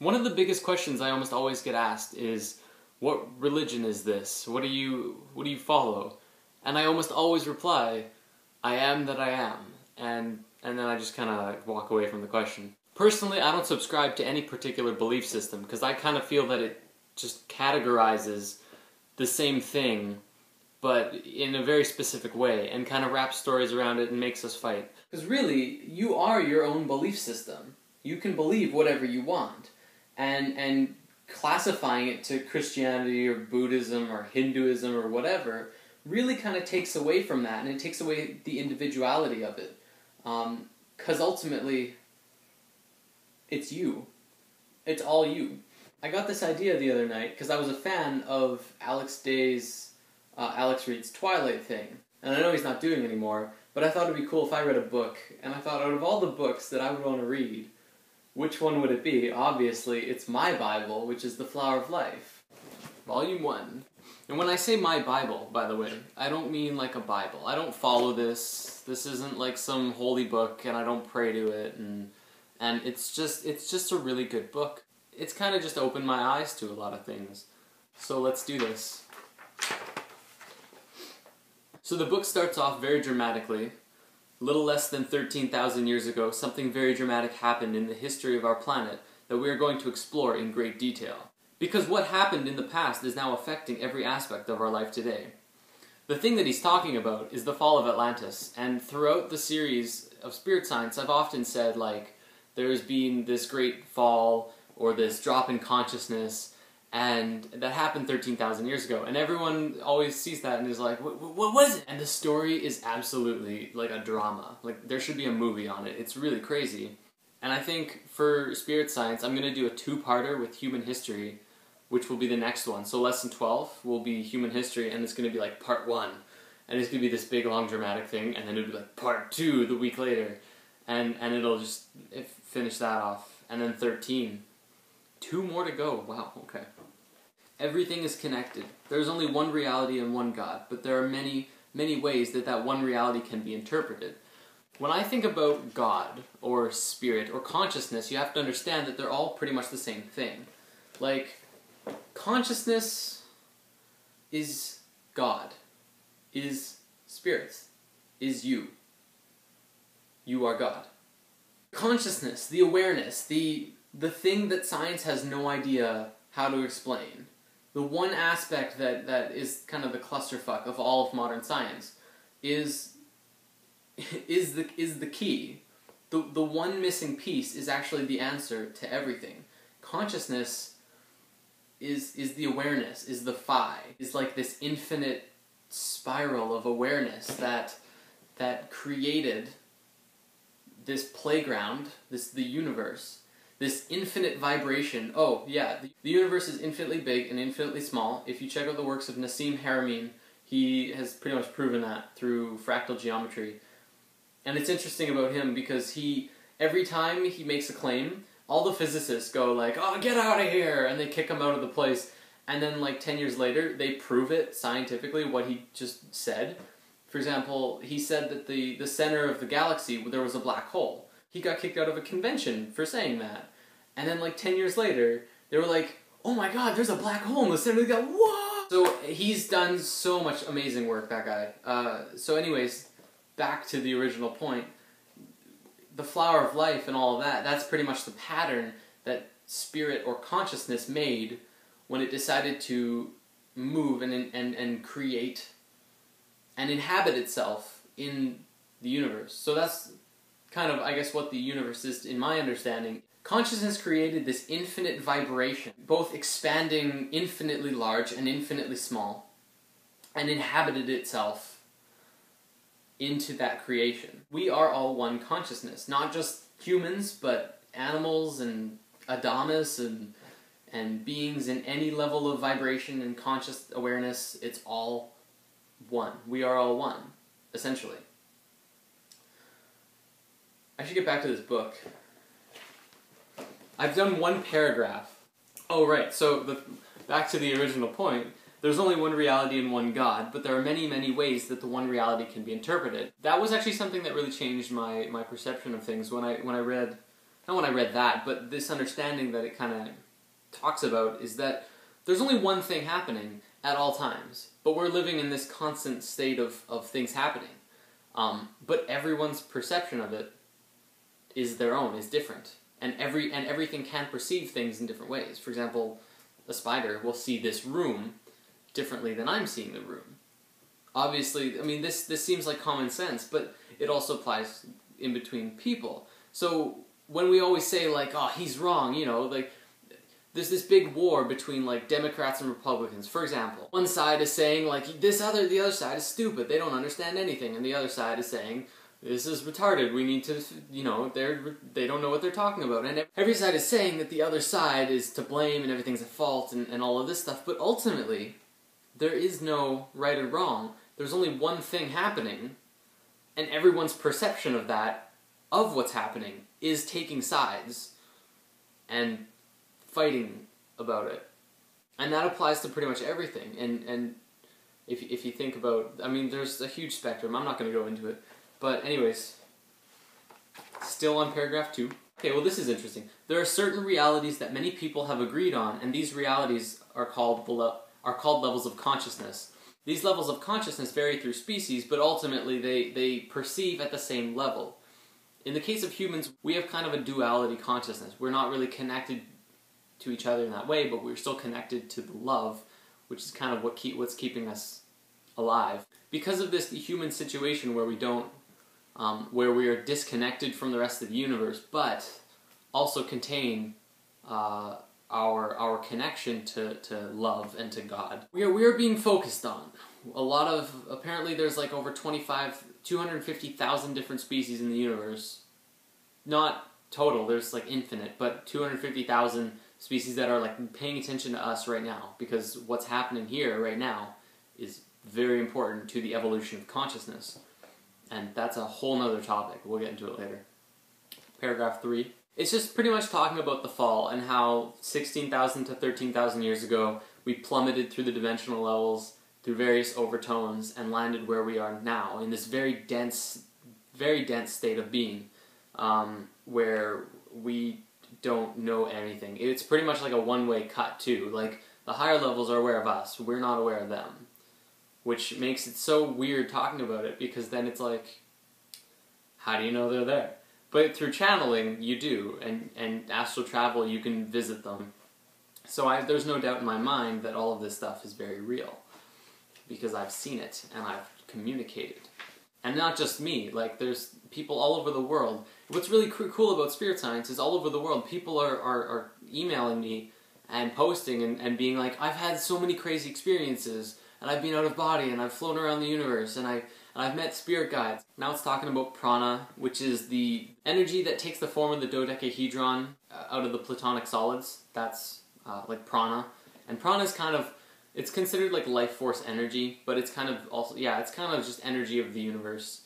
One of the biggest questions I almost always get asked is, what religion is this? What do you follow? And I almost always reply, I am that I am. And then I just kind of walk away from the question. Personally, I don't subscribe to any particular belief system because I kind of feel that it just categorizes the same thing but in a very specific way and kind of wraps stories around it and makes us fight. Because really, you are your own belief system. You can believe whatever you want. And classifying it to Christianity or Buddhism or Hinduism or whatever really kind of takes away from that, and it takes away the individuality of it. Because ultimately, it's you. It's all you. I got this idea the other night because I was a fan of Alex Reed's Twilight thing. And I know he's not doing it anymore, but I thought it'd be cool if I read a book, and I thought out of all the books that I would want to read, which one would it be? Obviously, it's my Bible, which is The Flower of Life. Volume 1. And when I say my Bible, by the way, I don't mean like a Bible. I don't follow this. This isn't like some holy book, and I don't pray to it, and it's just a really good book. It's kind of just opened my eyes to a lot of things. So let's do this. So the book starts off very dramatically. A little less than 13,000 years ago, something very dramatic happened in the history of our planet that we are going to explore in great detail. Because what happened in the past is now affecting every aspect of our life today. The thing that he's talking about is the fall of Atlantis, and throughout the series of Spirit Science, I've often said, like, there's been this great fall, or this drop in consciousness, and that happened 13,000 years ago, and everyone always sees that and is like, what was it? And the story is absolutely like a drama. Like, there should be a movie on it. It's really crazy. And I think for Spirit Science, I'm going to do a two-parter with human history, which will be the next one. So lesson 12 will be human history, and it's going to be like part 1. And it's going to be this big, long, dramatic thing, and then it'll be like part 2 the week later. And it'll just finish that off. And then 13. 2 more to go. Wow, okay. Everything is connected. There's only one reality and one God, but there are many, many ways that that one reality can be interpreted. When I think about God, or spirit, or consciousness, you have to understand that they're all pretty much the same thing. Like, consciousness is God, is spirits, is you. You are God. Consciousness, the awareness, the thing that science has no idea how to explain. The one aspect that is kind of the clusterfuck of all of modern science is the key. The one missing piece is actually the answer to everything. Consciousness is the awareness, is the phi, is like this infinite spiral of awareness that created this playground, the universe. This infinite vibration. Oh, yeah, the universe is infinitely big and infinitely small. If you check out the works of Nassim Haramein, he has pretty much proven that through fractal geometry. And it's interesting about him because every time he makes a claim, all the physicists go like, oh, get out of here, and they kick him out of the place. And then like 10 years later, they prove it scientifically, what he just said. For example, he said that the center of the galaxy, there was a black hole. He got kicked out of a convention for saying that. And then like 10 years later, they were like, oh my god, there's a black hole in the center of the galaxy, whoa! So he's done so much amazing work, that guy. So anyways, back to the original point. The flower of life and all of that, that's pretty much the pattern that spirit or consciousness made when it decided to move and create and inhabit itself in the universe. So that's kind of, I guess, what the universe is in my understanding. Consciousness created this infinite vibration, both expanding infinitely large and infinitely small, and inhabited itself into that creation. We are all one consciousness, not just humans, but animals and Adamus and beings in any level of vibration and conscious awareness. It's all one. We are all one, essentially. I should get back to this book. I've done one paragraph. Oh, right, so back to the original point. There's only one reality and one God, but there are many, many ways that the one reality can be interpreted. That was actually something that really changed my perception of things when I read not when I read that, but this understanding that it kind of talks about is that there's only one thing happening at all times, but we're living in this constant state of things happening. But everyone's perception of it is their own, is different. And everything can perceive things in different ways. For example, a spider will see this room differently than I'm seeing the room. Obviously, I mean, this seems like common sense, but it also applies in between people. So when we always say, like, oh, he's wrong, you know, like, there's this big war between, like, Democrats and Republicans. For example, one side is saying, like, the other side is stupid, they don't understand anything, and the other side is saying, this is retarded, we need to, you know, they don't know what they're talking about. And every side is saying that the other side is to blame and everything's at fault and all of this stuff, but ultimately, there is no right or wrong. There's only one thing happening, and everyone's perception of that, of what's happening, is taking sides and fighting about it. And that applies to pretty much everything. And if you think about, I mean, there's a huge spectrum. I'm not going to go into it. But anyways, still on paragraph 2. Okay, well, this is interesting. There are certain realities that many people have agreed on, and these realities are called levels of consciousness. These levels of consciousness vary through species, but ultimately they perceive at the same level. In the case of humans, we have kind of a duality consciousness. We're not really connected to each other in that way, but we're still connected to the love, which is kind of what's keeping us alive. Because of this human situation where where we are disconnected from the rest of the universe, but also contain our connection to love and to God. We are being focused on. Apparently there's like over 250,000 different species in the universe. Not total, there's like infinite, but 250,000 species that are like paying attention to us right now, because what's happening here right now is very important to the evolution of consciousness. And that's a whole nother topic. We'll get into it later. Paragraph 3. It's just pretty much talking about the fall and how 16,000 to 13,000 years ago we plummeted through the dimensional levels, through various overtones, and landed where we are now, in this very dense state of being, where we don't know anything. It's pretty much like a one-way cut, too. Like, the higher levels are aware of us, we're not aware of them. Which makes it so weird talking about it, because then it's like, how do you know they're there? But through channeling, you do, and astral travel, you can visit them. So there's no doubt in my mind that all of this stuff is very real, because I've seen it, and I've communicated. And not just me, like, there's people all over the world. What's really cool about spirit science is all over the world, people are emailing me and posting and being like, I've had so many crazy experiences, and I've been out of body, and I've flown around the universe, and I've met spirit guides. Now it's talking about prana, which is the energy that takes the form of the dodecahedron out of the platonic solids. That's like prana. And prana is kind of, it's considered like life force energy, but it's kind of also, yeah, it's kind of just energy of the universe.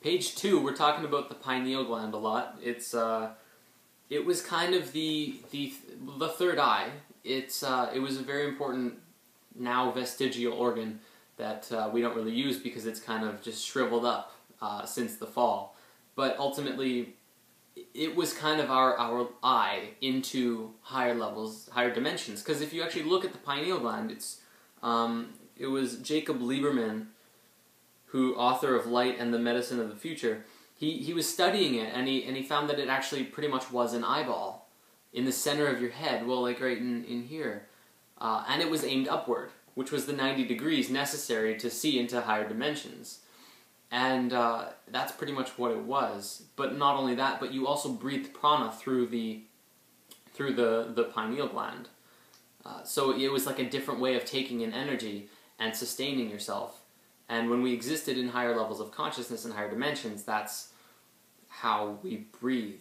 Page 2, we're talking about the pineal gland a lot. It was kind of the third eye. It was a very important, now vestigial organ that we don't really use because it's kind of just shriveled up since the fall. But ultimately, it was kind of our eye into higher levels, higher dimensions. Because if you actually look at the pineal gland, it was Jacob Lieberman, who author of Light and the Medicine of the Future. He was studying it, and he found that it actually pretty much was an eyeball in the center of your head, well, like right in here. And it was aimed upward, which was the 90 degrees necessary to see into higher dimensions. And that's pretty much what it was. But not only that, but you also breathed prana through the pineal gland. So it was like a different way of taking in energy and sustaining yourself. And when we existed in higher levels of consciousness and higher dimensions, that's how we breathed.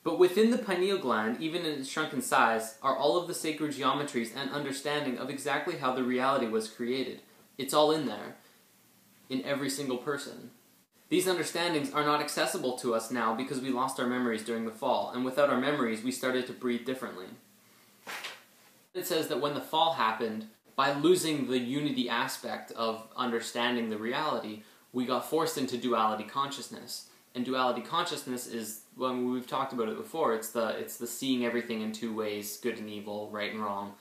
But within the pineal gland, even in its shrunken size, are all of the sacred geometries and understanding of exactly how the reality was created. It's all in there, in every single person. These understandings are not accessible to us now because we lost our memories during the fall, and without our memories, we started to breathe differently. It says that when the fall happened, by losing the unity aspect of understanding the reality, we got forced into duality consciousness. And duality consciousness is, well, we've talked about it before, it's the seeing everything in two ways, good and evil, right and wrong,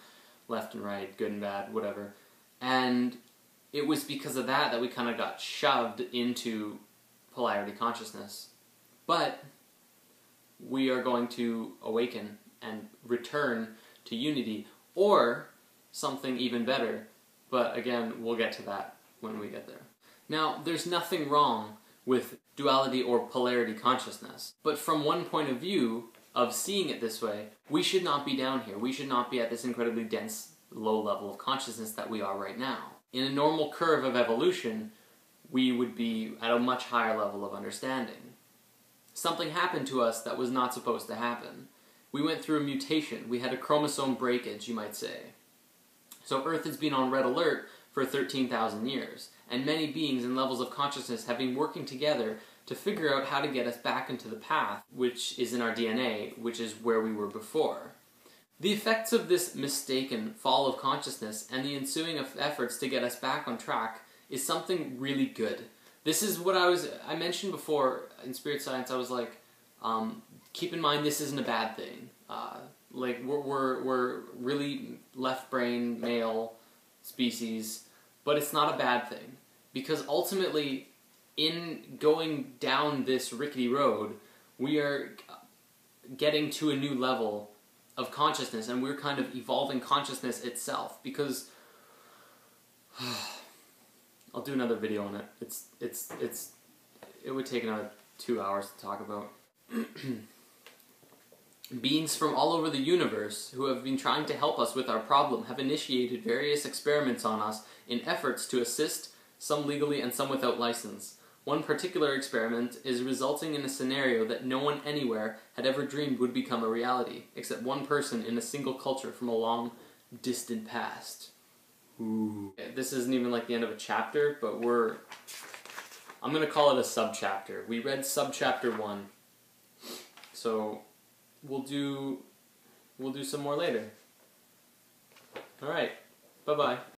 left and right, good and bad, whatever. And it was because of that we kind of got shoved into polarity consciousness. But we are going to awaken and return to unity, or something even better. But again, we'll get to that when we get there. Now, there's nothing wrong with duality or polarity consciousness. But from one point of view of seeing it this way, we should not be down here. We should not be at this incredibly dense, low level of consciousness that we are right now. In a normal curve of evolution, we would be at a much higher level of understanding. Something happened to us that was not supposed to happen. We went through a mutation. We had a chromosome breakage, you might say. So Earth has been on red alert for 13,000 years, and many beings and levels of consciousness have been working together to figure out how to get us back into the path, which is in our DNA, which is where we were before. The effects of this mistaken fall of consciousness and the ensuing efforts to get us back on track is something really good. This is what I mentioned before in spirit science. I was like, keep in mind this isn't a bad thing. Like we're really left brain male species, but it's not a bad thing, because ultimately in going down this rickety road we are getting to a new level of consciousness, and we're kind of evolving consciousness itself, because I'll do another video on it. It would take another 2 hours to talk about. Beings from all over the universe who have been trying to help us with our problem have initiated various experiments on us in efforts to assist, some legally and some without license. One particular experiment is resulting in a scenario that no one anywhere had ever dreamed would become a reality, except one person in a single culture from a long, distant past. Ooh. This isn't even like the end of a chapter, but I'm gonna call it a sub-chapter. We read sub-chapter 1. So we'll do some more later. Alright, bye-bye.